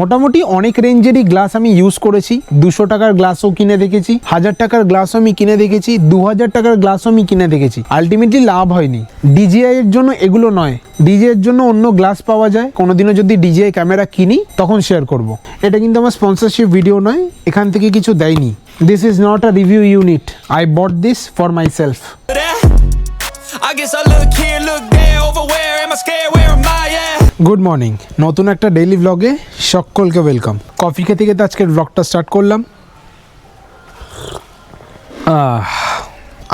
মোটামুটি অনেক রেঞ্জেরই গ্লাস আমি ইউজ করেছি। 200 টাকার গ্লাসও কিনে দেখেছি, 1000 টাকার গ্লাসও আমি কিনে দেখেছি, 2000 টাকার গ্লাসও আমি কিনে দেখেছি। আলটিমেটলি লাভ হয়নি। ডিজিআই এর জন্য এগুলো নয়, ডিজিআই এর জন্য অন্য গ্লাস পাওয়া যায়। কোনোদিনও যদি ডিজিআই ক্যামেরা কিনি তখন শেয়ার করব। এটা কিন্তু আমার স্পন্সরশিপ ভিডিও নয়, এখান থেকে কিছু দেয়নি। This is not a review unit, I bought this for my self. Good morning, নতুন একটা ডেইলি ব্লগে সকলকে ওয়েলকাম। কফি খেতে খেতে আজকের ব্লগটা স্টার্ট করলাম।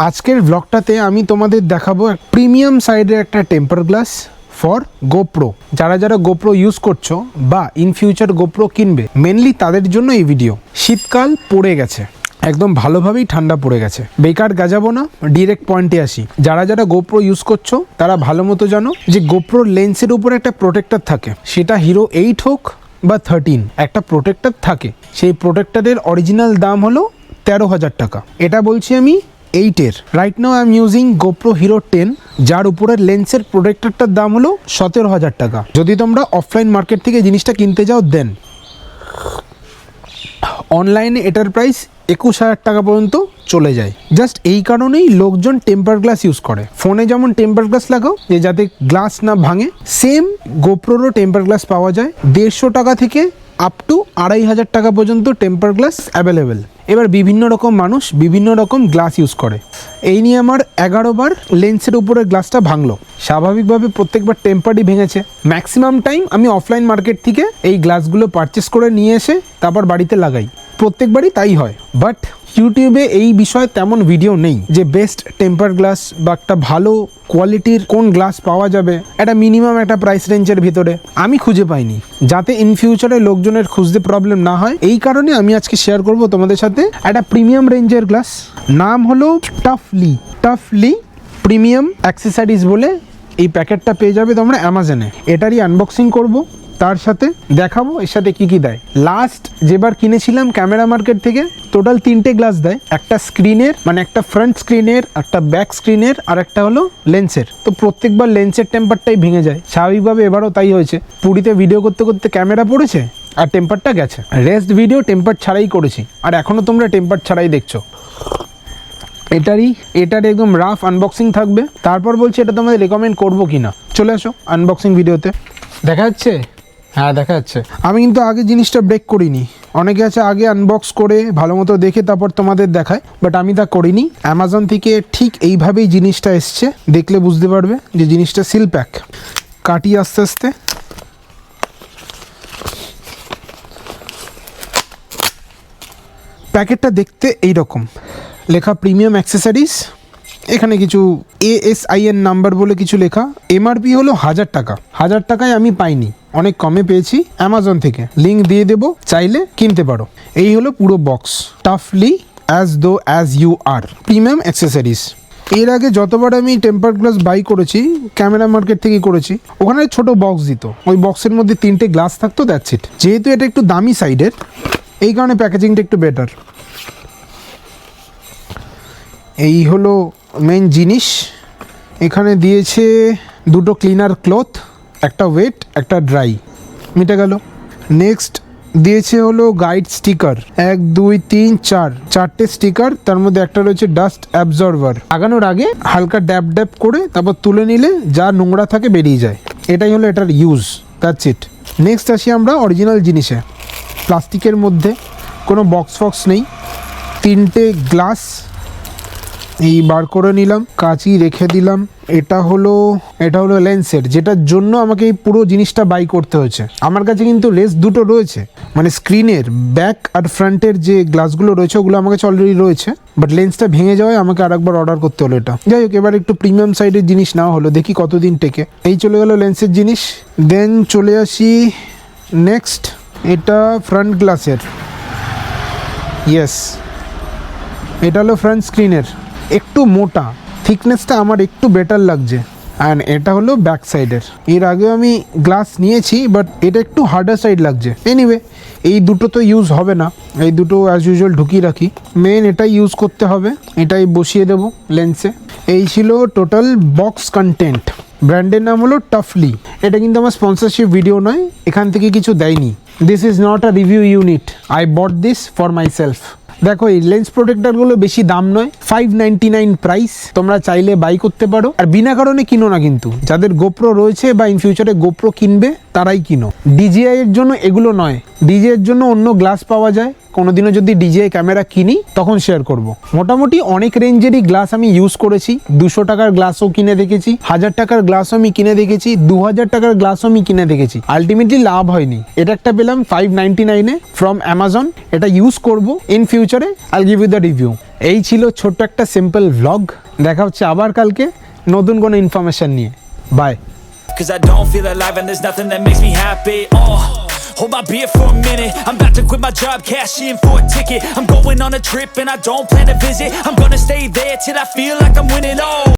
আজকের ব্লগটাতে আমি তোমাদের দেখাবো প্রিমিয়াম সাইডের একটা টেম্পার গ্লাস ফর গোপ্রো। যারা যারা গোপ্রো ইউজ করছো বা ইন ফিউচার গোপ্রো কিনবে, মেনলি তাদের জন্য এই ভিডিও। শীতকাল পড়ে গেছে, একদম ভালোভাবেই ঠান্ডা পড়ে গেছে। বেকার গাজাবো না, ডিরেক্ট পয়েন্টে আসি। যারা যারা গোপ্রো ইউজ করছো তারা ভালো মতো জানো যে গোপ্রোর লেন্সের উপর একটা প্রোটেক্টর থাকে, সেটা হিরো 8 হোক বা 13, একটা প্রোটেক্টর থাকে। সেই প্রোটেক্টরের অরিজিনাল দাম হলো 13,000 টাকা। এটা বলছি আমি 8-এর। Right now I am using GoPro Hero 10, যার উপরের লেন্সের প্রোটেক্টরটার দাম হলো 17,000 টাকা। যদি তোমরা অফলাইন মার্কেট থেকে জিনিসটা কিনতে যাও দেন, অনলাইনে এটার প্রাইস 21,000 টাকা পর্যন্ত চলে যায়। জাস্ট এই কারণেই লোকজন টেম্পার গ্লাস ইউজ করে। ফোনে যেমন টেম্পার গ্লাস লাগাও যে যাতে গ্লাস না ভাঙে, সেম গোপ্রোরও টেম্পার গ্লাস পাওয়া যায়। 150 টাকা থেকে আপ টু 2,500 টাকা পর্যন্ত টেম্পার গ্লাস অ্যাভেলেবেল। এবার বিভিন্ন রকম মানুষ বিভিন্ন রকম গ্লাস ইউজ করে। এই নিয়ে আমার 11 বার লেন্সের উপরে গ্লাসটা ভাঙলো। স্বাভাবিকভাবে প্রত্যেকবার টেম্পারই ভেঙেছে। ম্যাক্সিমাম টাইম আমি অফলাইন মার্কেট থেকে এই গ্লাসগুলো পারচেস করে নিয়ে এসে তারপর বাড়িতে লাগাই, প্রত্যেকবারই তাই হয়। বাট ইউটিউবে এই বিষয়ে তেমন ভিডিও নেই যে বেস্ট টেম্পার গ্লাস বা একটা ভালো কোয়ালিটির কোন গ্লাস পাওয়া যাবে একটা মিনিমাম একটা প্রাইস রেঞ্জের ভিতরে। আমি খুঁজে পাইনি, যাতে ইন ফিউচারে লোকজনের খুঁজতে প্রবলেম না হয়। এই কারণে আমি আজকে শেয়ার করব তোমাদের সাথে একটা প্রিমিয়াম রেঞ্জের গ্লাস। নাম হলো টাফলি প্রিমিয়াম অ্যাক্সেসরিজ বলে এই প্যাকেটটা পেয়ে যাবে তোমরা অ্যামাজনে। এটারই আনবক্সিং করব, তার সাথে দেখাবো এর সাথে কি কি দেয়। লাস্ট যেবার কিনেছিলাম ক্যামেরা মার্কেট থেকে টোটাল 3টে গ্লাস দেয়, একটা স্ক্রিনের মানে একটা ফ্রন্ট স্ক্রিনের, একটা ব্যাক স্ক্রিনের, আর একটা হলো লেন্সের। তো প্রত্যেকবার লেন্সের টেম্পারটাই ভেঙে যায়, স্বাভাবিকভাবে এবারও তাই হয়েছে। পুরীতে ভিডিও করতে করতে ক্যামেরা পড়েছে আর টেম্পারটা গেছে। রেস্ট ভিডিও টেম্পার ছাড়াই করেছি আর এখনও তোমরা টেম্পার ছাড়াই দেখছো। এটার একদম রাফ আনবক্সিং থাকবে, তারপর বলছি এটা তোমাদের রেকমেন্ড করবো কিনা। চলে আসো আনবক্সিং ভিডিওতে। দেখা যাচ্ছে? হ্যাঁ দেখা যাচ্ছে। আমি কিন্তু আগে জিনিসটা ব্রেক করিনি। অনেকে আছে আগে আনবক্স করে ভালো মতো দেখে তারপর তোমাদের দেখায়, বাট আমি তা করিনি। অ্যামাজন থেকে ঠিক এইভাবেই জিনিসটা এসছে, দেখলে বুঝতে পারবে যে জিনিসটা সিল প্যাক। কাটি আস্তে আস্তে। প্যাকেটটা দেখতে এইরকম, লেখা প্রিমিয়াম অ্যাক্সেসরিজ। এখানে কিছু ASIN নাম্বার বলে কিছু লেখা। MRP হলো 1000 টাকা। 1000 টাকায় আমি পাইনি, অনেক কমে পেয়েছি অ্যামাজন থেকে। লিঙ্ক দিয়ে দেবো, চাইলে কিনতে পারো। এই হলো পুরো box. Toughly as though as you are premium accessories. এর আগে যতবার আমি টেম্পার গ্লাস বাই করেছি ক্যামেরা মার্কেট থেকে করেছি, ওখানে ছোট বক্স দিত, ওই বক্সের মধ্যে 3টে গ্লাস থাকতো, দ্যাটস ইট। যেহেতু এটা একটু দামি সাইডের, এই কারণে প্যাকেজিংটা একটু বেটার। এই হলো মেন জিনিস। এখানে দিয়েছে 2টো ক্লিনার ক্লথ, একটা ওয়েট একটা ড্রাই, মিটে গেল। নেক্সট দিয়েছে হলো গাইড স্টিকার, 1 2 3 4টে স্টিকার। তার মধ্যে একটা রয়েছে ডাস্ট অ্যাবজর্ভার। লাগানোর আগে হালকা ড্যাব ড্যাব করে তারপর তুলে নিলে যা নোংরা থাকে বেরিয়ে যায়। এটাই হলো এটার ইউজ, দ্যাটস ইট। নেক্সট আসি আমরা অরিজিনাল জিনিসে। প্লাস্টিকের মধ্যে কোনো বক্স ফক্স নেই, 3টে গ্লাস এই বার করে নিলাম, কাঁচি রেখে দিলাম। এটা হলো লেন্সের, যেটার জন্য আমাকে এই পুরো জিনিসটা বাই করতে হয়েছে। আমার কাছে কিন্তু রেস 2টো রয়েছে, মানে স্ক্রিনের ব্যাক আর ফ্রন্টের যে গ্লাসগুলো রয়েছে ওগুলো আমার কাছে অলরেডি রয়েছে, বাট লেন্সটা ভেঙে যাওয়ায় আমাকে আরেকবার অর্ডার করতে হলো এটা। যাই হোক, এবার একটু প্রিমিয়াম সাইডের জিনিস নেওয়া হলো, দেখি কতদিন টেকে। এই চলে গেল লেন্সের জিনিস। দেন চলে আসি নেক্সট, এটা ফ্রন্ট গ্লাসের। ইয়েস, এটা হলো ফ্রন্ট স্ক্রিনের, একটু মোটা, থিকনেসটা আমার একটু বেটার লাগছে। অ্যান্ড এটা হলো ব্যাক সাইডের। এর আগেও আমি গ্লাস নিয়েছি, বাট এটা একটু হার্ডার সাইড লাগছে। এনিওয়ে, এই দুটো তো ইউজ হবে না, এই দুটো অ্যাজ ইউজুয়াল ঢুকিয়ে রাখি। মেন এটাই ইউজ করতে হবে, এটাই বসিয়ে দেবো লেন্সে। এই ছিল টোটাল বক্স কন্টেন্ট। ব্র্যান্ডের নাম হলো টাফলি। এটা কিন্তু আমার স্পন্সরশিপ ভিডিও নয়, এখান থেকে কিছু দেয়নি। This is not a review unit, I bought this for my self. দেখো এই লেন্স প্রোটেক্টরগুলো বেশি দাম নয়, 599 প্রাইস। তোমরা চাইলে বাই করতে পারো, আর বিনা কারণে কিনো না কিন্তু। যাদের গোপ্রো রয়েছে বা ইন ফিউচারে গোপ্রো কিনবে তারাই কিনো। ডিজিআই এর জন্য এগুলো নয়, ডিজিআই এর জন্য অন্য গ্লাস পাওয়া যায়। কোনোদিনও যদি ডিজিআই ক্যামেরা কিনি তখন শেয়ার করব। মোটামুটি অনেক রেঞ্জেরই গ্লাস আমি ইউজ করেছি। 200 টাকার গ্লাসও কিনে দেখেছি, 1000 টাকার গ্লাসও আমি কিনে দেখেছি, 2000 টাকার গ্লাসও আমি কিনে দেখেছি। আলটিমেটলি লাভ হয়নি। এটা একটা পেলাম 599-এ ফ্রম অ্যামাজন। এটা ইউজ করব ইন ফিউচারে, আইল গিভ ইউ দ্য রিভিউ। এই ছিল ছোট্ট একটা সিম্পল ভ্লগ। দেখা হচ্ছে আবার কালকে নতুন কোনো ইনফরমেশন নিয়ে। By. Cause I don't feel alive and there's nothing that makes me happy. Hold my beer for a minute. I'm about to quit my job, cash in for a ticket. I'm going on a trip and I don't plan to visit. I'm gonna stay there till I feel like I'm winning.